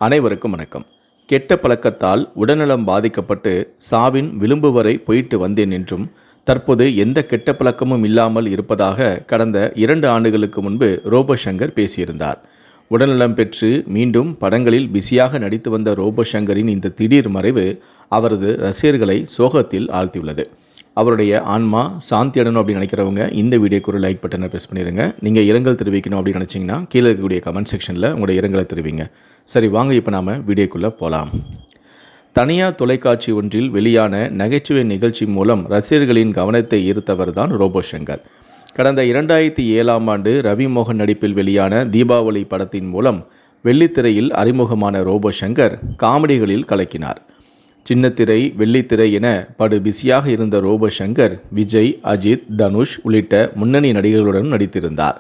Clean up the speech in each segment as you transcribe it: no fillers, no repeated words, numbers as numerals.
அனைவருக்கும் வணக்கம். கெட்ட பழக்கத்தால் உடல்நலம் பாதிக்கப்பட்டு சாவின் விளிம்பு வரை போயிட்டு வந்தேன் என்றும், தற்போது எந்த கெட்ட பழக்கமும் இல்லாமல் இருப்பதாக கடந்த 2 ஆண்டுகளுக்கு முன்பு ரோபோ சங்கர் பேசியிருந்தார். உடல்நலம் பெற்று மீண்டும் படங்களில் பிஸியாக நடித்து வந்த ரோபோ சங்கரின் இந்த திடீர் மறைவு அவரது ரசிகர்களை சோகத்தில் ஆழ்த்தியுள்ளது. அவருடைய ஆன்மா சாந்தி அடையணும் அப்படின்னு நினைக்கிறவங்க இந்த வீடியோக்கு ஒரு லைக் பட்டனை ப்ரெஸ் பண்ணிடுங்க. நீங்கள் இரங்கல் தெரிவிக்கணும் அப்படின்னு நினச்சிங்கன்னா கீழே இருக்கக்கூடிய கமெண்ட் செக்ஷனில் உங்களுடைய இரங்கலை தெரிவிங்க. சரி, வாங்க இப்போ நாம் வீடியோக்குள்ளே போகலாம். தனியார் தொலைக்காட்சி ஒன்றில் வெளியான நகைச்சுவை நிகழ்ச்சி மூலம் ரசிகர்களின் கவனத்தை ஈர்த்தவர் தான் ரோபோ சங்கர். கடந்த 2007ஆம் ஆண்டு ரவி மோகன் நடிப்பில் வெளியான தீபாவளி படத்தின் மூலம் வெள்ளித்திரையில் அறிமுகமான ரோபோ சங்கர் காமெடிகளில் கலக்கினார். சின்னத்திரை, வெள்ளித்திரை என படு பிஸியாக இருந்த ரோபோ சங்கர் விஜய், அஜித், தனுஷ் உள்ளிட்ட முன்னணி நடிகர்களுடன் நடித்திருந்தார்.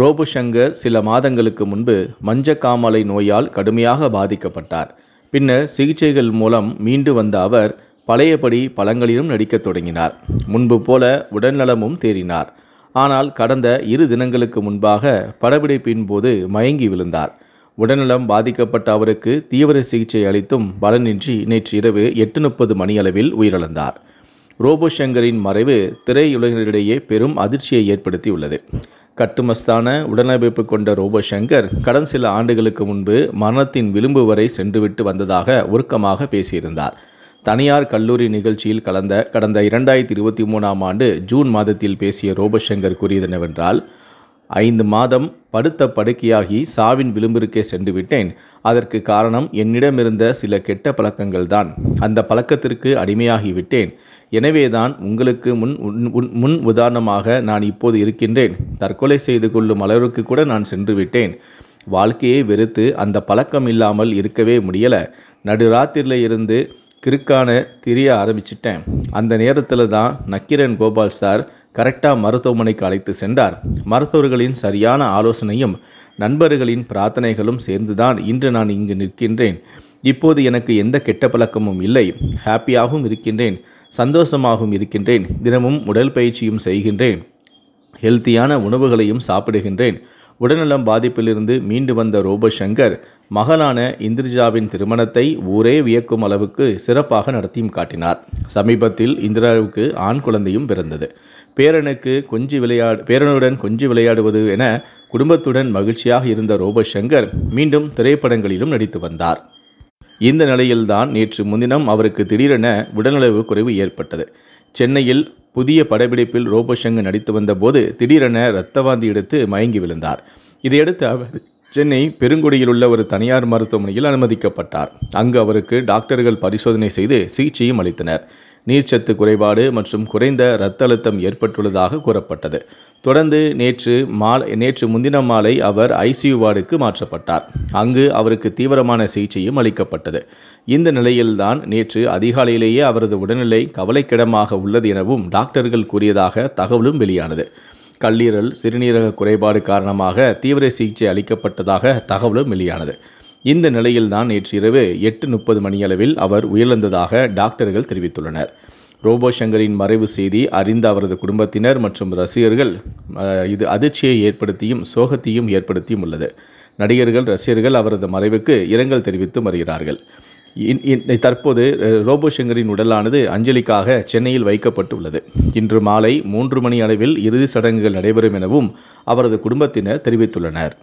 ரோபோ சங்கர் சில மாதங்களுக்கு முன்பு மஞ்சக்காமலை நோயால் கடுமையாக பாதிக்கப்பட்டார். பின்னர் சிகிச்சைகள் மூலம் மீண்டு வந்த அவர் பழையபடி படங்களிலும் நடிக்கத் தொடங்கினார். முன்பு போல உடல்நலமும் தேறினார். ஆனால் கடந்த 2 தினங்களுக்கு முன்பாக படப்பிடிப்பின் போது மயங்கி விழுந்தார். உடல்நலம் பாதிக்கப்பட்ட அவருக்கு தீவிர சிகிச்சை அளித்தும் பலனின்றி நேற்று இரவு 8:30 மணியளவில் உயிரிழந்தார். ரோபோ சங்கரின் மறைவு திரையுலகினரிடையே பெரும் அதிர்ச்சியை ஏற்படுத்தியுள்ளது. கட்டுமஸ்தான உடலமைப்பு கொண்ட ரோபோ சங்கர் கடந்த சில ஆண்டுகளுக்கு முன்பு மரணத்தின் விளிம்பு வரை சென்றுவிட்டு வந்ததாக உருக்கமாக பேசியிருந்தார். தனியார் கல்லூரி நிகழ்ச்சியில் கடந்த 2023ஆம் ஆண்டு ஜூன் மாதத்தில் பேசிய ரோபோ சங்கர் கூறியது என்னவென்றால், 5 மாதம் படுத்த படுக்கையாகி சாவின் விளிம்பிற்கே சென்று விட்டேன். அதற்கு காரணம் என்னிடமிருந்த சில கெட்ட பழக்கங்கள் தான். அந்த பழக்கத்திற்கு அடிமையாகிவிட்டேன். எனவேதான் உங்களுக்கு முன் உதாரணமாக நான் இப்போது இருக்கின்றேன். தற்கொலை செய்து கொள்ளும் அளவிற்கு கூட நான் சென்று விட்டேன். வாழ்க்கையை வெறுத்து அந்த பழக்கம் இல்லாமல் இருக்கவே முடியலை. நடுராத்திரில இருந்து கிறுக்கான திரிய ஆரம்பிச்சிட்டேன். அந்த நேரத்தில் தான் நக்கீரன் கோபால் சார் கரெக்டாக மருத்துவமனைக்கு அழைத்து சென்றார். மருத்துவர்களின் சரியான ஆலோசனையும் நண்பர்களின் பிரார்த்தனைகளும் சேர்ந்துதான் இன்று நான் இங்கு நிற்கின்றேன். இப்போது எனக்கு எந்த கெட்ட பழக்கமும் இல்லை. ஹாப்பியாகவும் இருக்கின்றேன், சந்தோஷமாகவும் இருக்கின்றேன். தினமும் உடல் பயிற்சியும் செய்கின்றேன், ஹெல்த்தியான உணவுகளையும் சாப்பிடுகின்றேன். உடல்நலம் பாதிப்பிலிருந்து மீண்டு வந்த ரோபோ சங்கர் மகளான இந்திரஜாவின் திருமணத்தை ஊரே வியக்கும் அளவுக்கு சிறப்பாக நடத்தியும் காட்டினார். சமீபத்தில் இந்திராவுக்கு ஆண் குழந்தையும் பிறந்தது. பேரனுடன் கொஞ்சி விளையாடுவது என குடும்பத்துடன் மகிழ்ச்சியாக இருந்த ரோபோ சங்கர் மீண்டும் திரைப்படங்களிலும் நடித்து வந்தார். இந்த நிலையில்தான் நேற்று முன்தினம் அவருக்கு திடீரென உடல்நலவு குறைவு ஏற்பட்டது. சென்னையில் புதிய படப்பிடிப்பில் ரோபோ சங்கர் நடித்து வந்தபோது திடீரென இரத்தவாந்தி எடுத்து மயங்கி விழுந்தார். இதையடுத்து அவர் சென்னை பெருங்குடியில் உள்ள ஒரு தனியார் மருத்துவமனையில் அனுமதிக்கப்பட்டார். அங்கு அவருக்கு டாக்டர்கள் பரிசோதனை செய்து சிகிச்சையும் அளித்தனர். நீர்ச்சத்து குறைபாடு மற்றும் குறைந்த இரத்த அழுத்தம் ஏற்பட்டுள்ளதாக கூறப்பட்டது. தொடர்ந்து நேற்று முன்தினம் மாலை அவர் ஐசியூ வார்டுக்கு மாற்றப்பட்டார். அங்கு அவருக்கு தீவிரமான சிகிச்சையும் அளிக்கப்பட்டது. இந்த நிலையில்தான் நேற்று அதிகாலையிலேயே அவரது உடல்நிலை கவலைக்கிடமாக உள்ளது எனவும் டாக்டர்கள் கூறியதாக தகவலும் வெளியானது. கல்லீரல், சிறுநீரக குறைபாடு காரணமாக தீவிர சிகிச்சை அளிக்கப்பட்டதாக தகவலும் வெளியானது. இந்த நிலையில்தான் நேற்று இரவு 8:30 மணியளவில் அவர் உயிரிழந்ததாக டாக்டர்கள் தெரிவித்துள்ளனர். ரோபோ சங்கரின் மறைவு செய்தி அறிந்த அவரது குடும்பத்தினர் மற்றும் ரசிகர்கள் இது அதிர்ச்சியை ஏற்படுத்தியும் சோகத்தையும் ஏற்படுத்தியும் உள்ளது. நடிகர்கள், ரசிகர்கள் அவரது மறைவுக்கு இரங்கல் தெரிவித்து வருகிறார்கள். தற்போது ரோபோ சங்கரின் உடலானது அஞ்சலிக்காக சென்னையில் வைக்கப்பட்டுள்ளது. இன்று மாலை 3 மணி அளவில் இறுதி சடங்குகள் நடைபெறும் எனவும் அவரது குடும்பத்தினர் தெரிவித்துள்ளனர்.